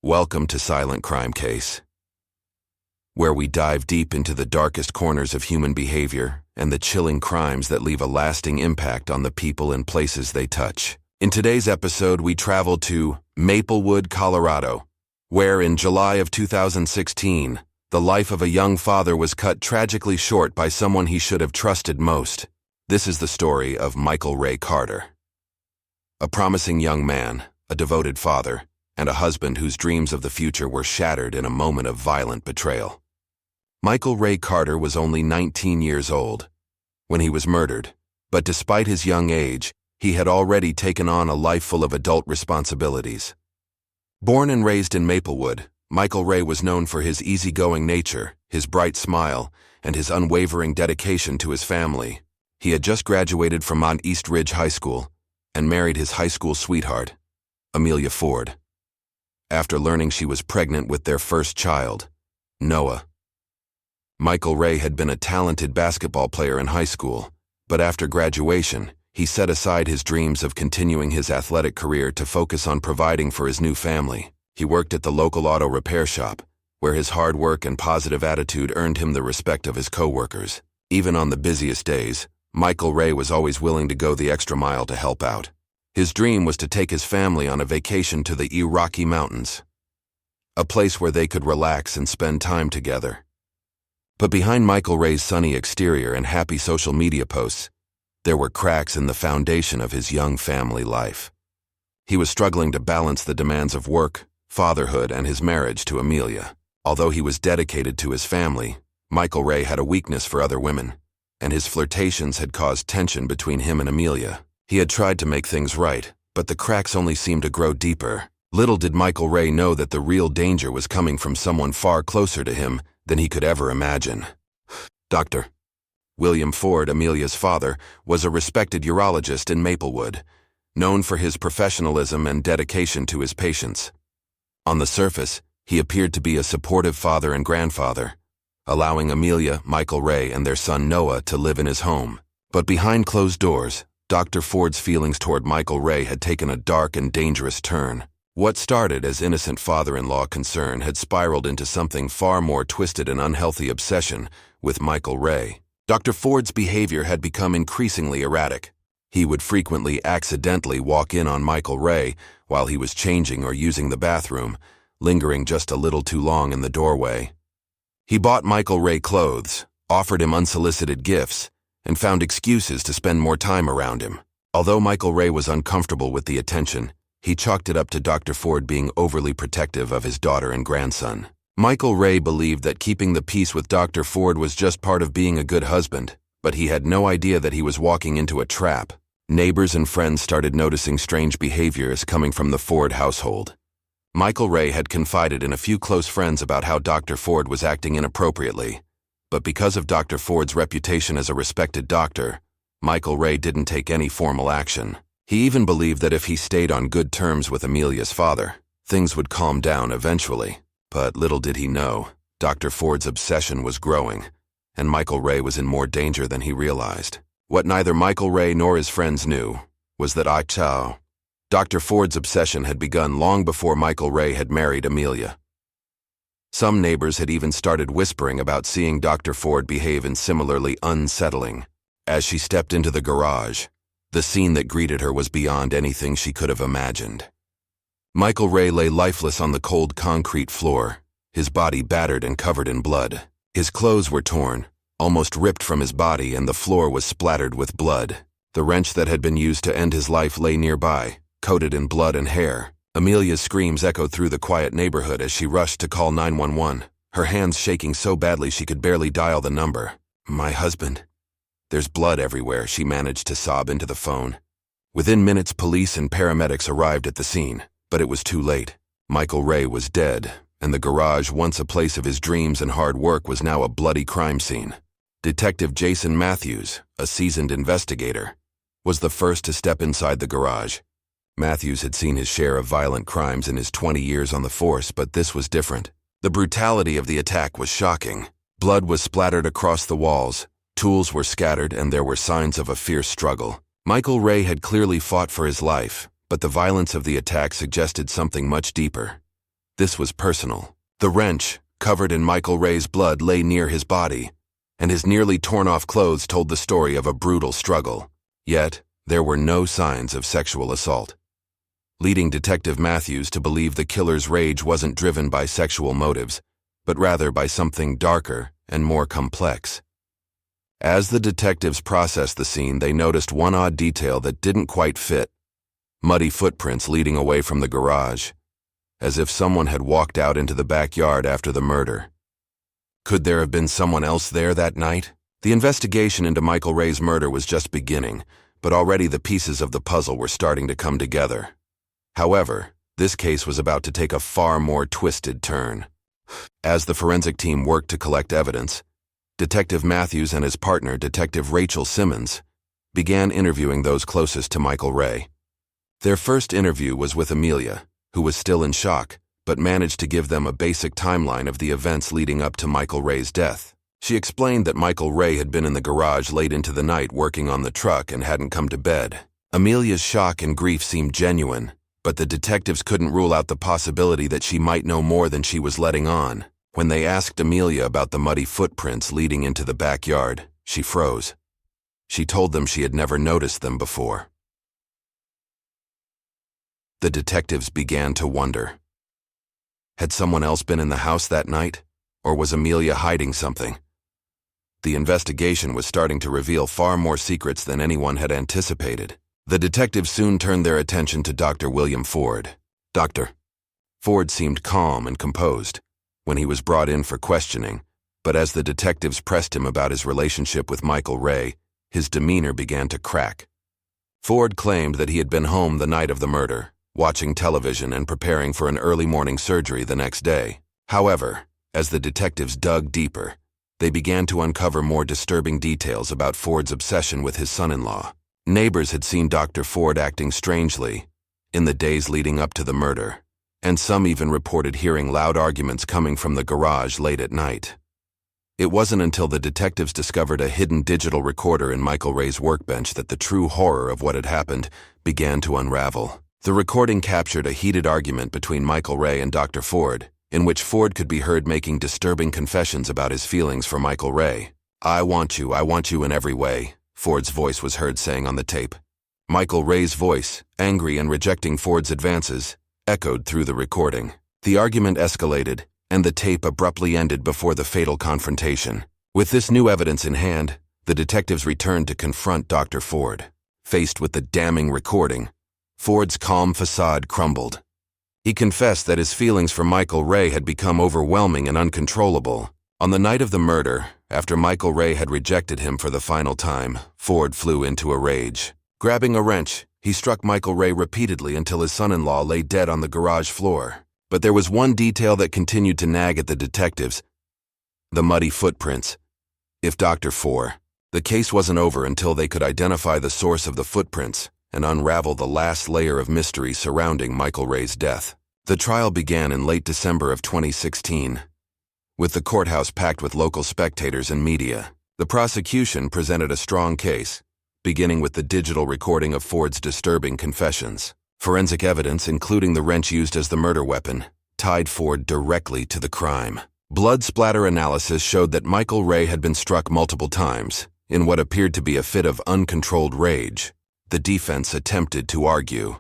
Welcome to Silent Crime Case, where we dive deep into the darkest corners of human behavior and the chilling crimes that leave a lasting impact on the people and places they touch. In today's episode, we travel to Maplewood, Colorado, where in July of 2016, the life of a young father was cut tragically short by someone he should have trusted most. This is the story of Michael Ray Carter. A promising young man, a devoted father, and a husband whose dreams of the future were shattered in a moment of violent betrayal. Michael Ray Carter was only 19 years old when he was murdered, but despite his young age, he had already taken on a life full of adult responsibilities. Born and raised in Maplewood, Michael Ray was known for his easygoing nature, his bright smile, and his unwavering dedication to his family. He had just graduated from Mount East Ridge High School and married his high school sweetheart, Amelia Ford, after learning she was pregnant with their first child, Noah. Michael Ray had been a talented basketball player in high school, but after graduation, he set aside his dreams of continuing his athletic career to focus on providing for his new family. He worked at the local auto repair shop, where his hard work and positive attitude earned him the respect of his co-workers. Even on the busiest days, Michael Ray was always willing to go the extra mile to help out. His dream was to take his family on a vacation to the Rocky Mountains, a place where they could relax and spend time together. But behind Michael Ray's sunny exterior and happy social media posts, there were cracks in the foundation of his young family life. He was struggling to balance the demands of work, fatherhood, and his marriage to Amelia. Although he was dedicated to his family, Michael Ray had a weakness for other women, and his flirtations had caused tension between him and Amelia. He had tried to make things right, but the cracks only seemed to grow deeper. Little did Michael Ray know that the real danger was coming from someone far closer to him than he could ever imagine. Dr. William Ford, Amelia's father, was a respected urologist in Maplewood, known for his professionalism and dedication to his patients. On the surface, he appeared to be a supportive father and grandfather, allowing Amelia, Michael Ray, and their son Noah to live in his home. But behind closed doors, Dr. Ford's feelings toward Michael Ray had taken a dark and dangerous turn. What started as innocent father-in-law concern had spiraled into something far more twisted and unhealthy obsession with Michael Ray. Dr. Ford's behavior had become increasingly erratic. He would frequently accidentally walk in on Michael Ray while he was changing or using the bathroom, lingering just a little too long in the doorway. He bought Michael Ray clothes, offered him unsolicited gifts, and found excuses to spend more time around him. Although Michael Ray was uncomfortable with the attention, he chalked it up to Dr. Ford being overly protective of his daughter and grandson. Michael Ray believed that keeping the peace with Dr. Ford was just part of being a good husband, but he had no idea that he was walking into a trap. Neighbors and friends started noticing strange behaviors coming from the Ford household. Michael Ray had confided in a few close friends about how Dr. Ford was acting inappropriately. But because of Dr. Ford's reputation as a respected doctor, Michael Ray didn't take any formal action. He even believed that if he stayed on good terms with Amelia's father, things would calm down eventually. But little did he know, Dr. Ford's obsession was growing, and Michael Ray was in more danger than he realized. What neither Michael Ray nor his friends knew was that Dr. Ford's obsession had begun long before Michael Ray had married Amelia. Some neighbors had even started whispering about seeing Dr. Ford behave in similarly unsettling. As she stepped into the garage, the scene that greeted her was beyond anything she could have imagined. Michael Ray lay lifeless on the cold concrete floor, his body battered and covered in blood. His clothes were torn, almost ripped from his body, and the floor was splattered with blood. The wrench that had been used to end his life lay nearby, coated in blood and hair. Amelia's screams echoed through the quiet neighborhood as she rushed to call 911, her hands shaking so badly she could barely dial the number. "My husband. There's blood everywhere," she managed to sob into the phone. Within minutes, police and paramedics arrived at the scene, but it was too late. Michael Ray was dead, and the garage, once a place of his dreams and hard work, was now a bloody crime scene. Detective Jason Matthews, a seasoned investigator, was the first to step inside the garage. Matthews had seen his share of violent crimes in his 20 years on the force, but this was different. The brutality of the attack was shocking. Blood was splattered across the walls, tools were scattered, and there were signs of a fierce struggle. Michael Ray had clearly fought for his life, but the violence of the attack suggested something much deeper. This was personal. The wrench, covered in Michael Ray's blood, lay near his body, and his nearly torn-off clothes told the story of a brutal struggle. Yet, there were no signs of sexual assault, leading Detective Matthews to believe the killer's rage wasn't driven by sexual motives, but rather by something darker and more complex. As the detectives processed the scene, they noticed one odd detail that didn't quite fit: muddy footprints leading away from the garage, as if someone had walked out into the backyard after the murder. Could there have been someone else there that night? The investigation into Michael Ray's murder was just beginning, but already the pieces of the puzzle were starting to come together. However, this case was about to take a far more twisted turn. As the forensic team worked to collect evidence, Detective Matthews and his partner, Detective Rachel Simmons, began interviewing those closest to Michael Ray. Their first interview was with Amelia, who was still in shock, but managed to give them a basic timeline of the events leading up to Michael Ray's death. She explained that Michael Ray had been in the garage late into the night working on the truck and hadn't come to bed. Amelia's shock and grief seemed genuine, but the detectives couldn't rule out the possibility that she might know more than she was letting on. When they asked Amelia about the muddy footprints leading into the backyard, she froze. She told them she had never noticed them before. The detectives began to wonder. Had someone else been in the house that night, or was Amelia hiding something? The investigation was starting to reveal far more secrets than anyone had anticipated. The detectives soon turned their attention to Dr. William Ford. Dr. Ford seemed calm and composed when he was brought in for questioning, but as the detectives pressed him about his relationship with Michael Ray, his demeanor began to crack. Ford claimed that he had been home the night of the murder, watching television and preparing for an early morning surgery the next day. However, as the detectives dug deeper, they began to uncover more disturbing details about Ford's obsession with his son-in-law. Neighbors had seen Dr. Ford acting strangely in the days leading up to the murder, and some even reported hearing loud arguments coming from the garage late at night. It wasn't until the detectives discovered a hidden digital recorder in Michael Ray's workbench that the true horror of what had happened began to unravel. The recording captured a heated argument between Michael Ray and Dr. Ford, in which Ford could be heard making disturbing confessions about his feelings for Michael Ray. I want you in every way," Ford's voice was heard saying on the tape. Michael Ray's voice, angry and rejecting Ford's advances, echoed through the recording. The argument escalated, and the tape abruptly ended before the fatal confrontation. With this new evidence in hand, the detectives returned to confront Dr. Ford. Faced with the damning recording, Ford's calm facade crumbled. He confessed that his feelings for Michael Ray had become overwhelming and uncontrollable. On the night of the murder, after Michael Ray had rejected him for the final time, Ford flew into a rage. Grabbing a wrench, he struck Michael Ray repeatedly until his son-in-law lay dead on the garage floor. But there was one detail that continued to nag at the detectives: the muddy footprints. If Dr. Ford, the case wasn't over until they could identify the source of the footprints and unravel the last layer of mystery surrounding Michael Ray's death. The trial began in late December of 2016. With the courthouse packed with local spectators and media, the prosecution presented a strong case, beginning with the digital recording of Ford's disturbing confessions. Forensic evidence, including the wrench used as the murder weapon, tied Ford directly to the crime. Blood splatter analysis showed that Michael Ray had been struck multiple times, in what appeared to be a fit of uncontrolled rage. The defense attempted to argue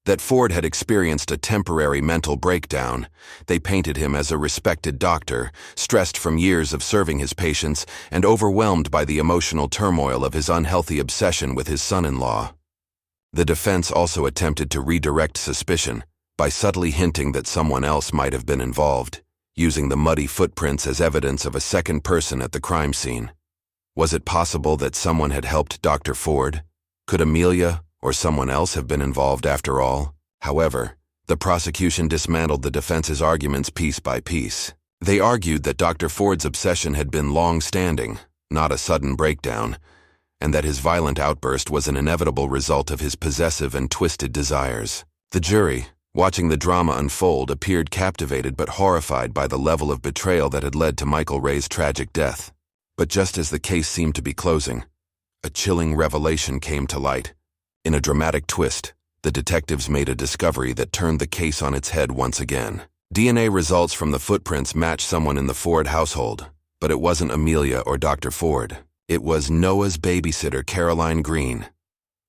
that Ford had experienced a temporary mental breakdown. They painted him as a respected doctor, stressed from years of serving his patients and overwhelmed by the emotional turmoil of his unhealthy obsession with his son-in-law. The defense also attempted to redirect suspicion by subtly hinting that someone else might have been involved, using the muddy footprints as evidence of a second person at the crime scene. Was it possible that someone had helped Dr. Ford? Could Amelia or someone else have been involved after all? However, the prosecution dismantled the defense's arguments piece by piece. They argued that Dr. Ford's obsession had been long-standing, not a sudden breakdown, and that his violent outburst was an inevitable result of his possessive and twisted desires. The jury, watching the drama unfold, appeared captivated but horrified by the level of betrayal that had led to Michael Ray's tragic death. But just as the case seemed to be closing, a chilling revelation came to light. In a dramatic twist, the detectives made a discovery that turned the case on its head once again. DNA results from the footprints matched someone in the Ford household, but it wasn't Amelia or Dr. Ford. It was Noah's babysitter, Caroline Green,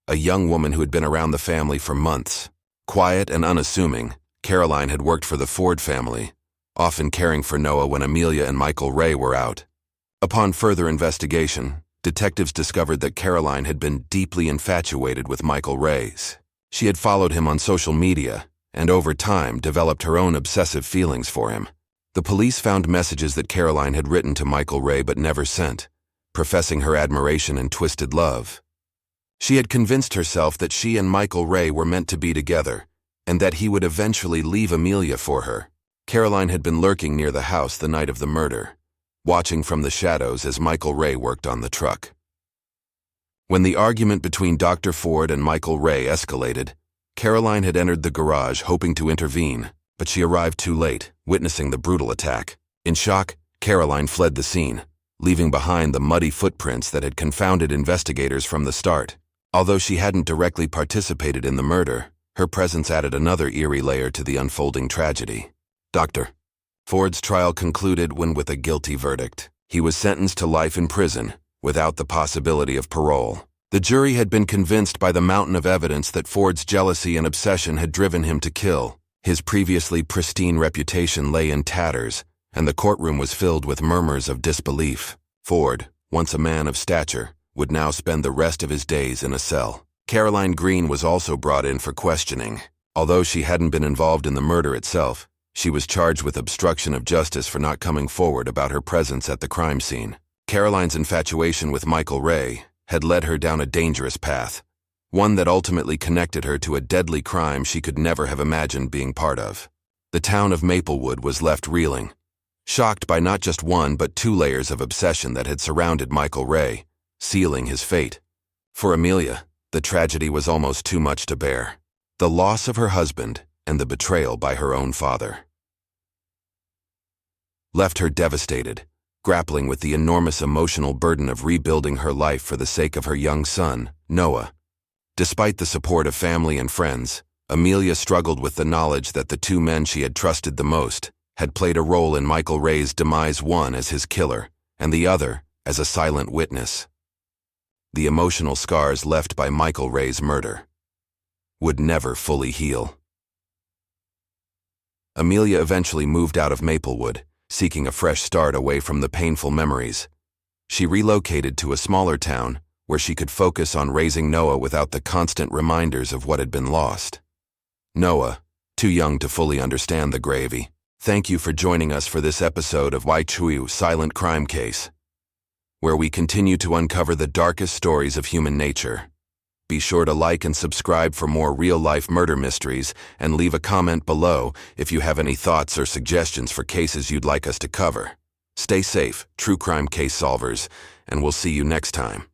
a young woman who had been around the family for months. Quiet and unassuming, Caroline had worked for the Ford family, often caring for Noah when Amelia and Michael Ray were out. Upon further investigation, detectives discovered that Caroline had been deeply infatuated with Michael Ray. She had followed him on social media, and over time developed her own obsessive feelings for him. The police found messages that Caroline had written to Michael Ray but never sent, professing her admiration and twisted love. She had convinced herself that she and Michael Ray were meant to be together, and that he would eventually leave Amelia for her. Caroline had been lurking near the house the night of the murder, watching from the shadows as Michael Ray worked on the truck. When the argument between Dr. Ford and Michael Ray escalated, Caroline had entered the garage hoping to intervene, but she arrived too late, witnessing the brutal attack. In shock, Caroline fled the scene, leaving behind the muddy footprints that had confounded investigators from the start. Although she hadn't directly participated in the murder, her presence added another eerie layer to the unfolding tragedy. Dr. Ford's trial concluded with a guilty verdict. He was sentenced to life in prison, without the possibility of parole. The jury had been convinced by the mountain of evidence that Ford's jealousy and obsession had driven him to kill. His previously pristine reputation lay in tatters, and the courtroom was filled with murmurs of disbelief. Ford, once a man of stature, would now spend the rest of his days in a cell. Caroline Green was also brought in for questioning. Although she hadn't been involved in the murder itself, she was charged with obstruction of justice for not coming forward about her presence at the crime scene. Caroline's infatuation with Michael Ray had led her down a dangerous path, one that ultimately connected her to a deadly crime she could never have imagined being part of. The town of Maplewood was left reeling, shocked by not just one but two layers of obsession that had surrounded Michael Ray, sealing his fate. For Amelia, the tragedy was almost too much to bear. The loss of her husband and the betrayal by her own father left her devastated, grappling with the enormous emotional burden of rebuilding her life for the sake of her young son, Noah. Despite the support of family and friends, Amelia struggled with the knowledge that the two men she had trusted the most had played a role in Michael Ray's demise, one as his killer, and the other as a silent witness. The emotional scars left by Michael Ray's murder would never fully heal. Amelia eventually moved out of Maplewood, seeking a fresh start away from the painful memories. She relocated to a smaller town where she could focus on raising Noah without the constant reminders of what had been lost. Noah, too young to fully understand the gravy. Thank you for joining us for this episode of Wai Chuyu Silent Crime Case, where we continue to uncover the darkest stories of human nature. Be sure to like and subscribe for more real-life murder mysteries, and leave a comment below if you have any thoughts or suggestions for cases you'd like us to cover. Stay safe, true crime case solvers, and we'll see you next time.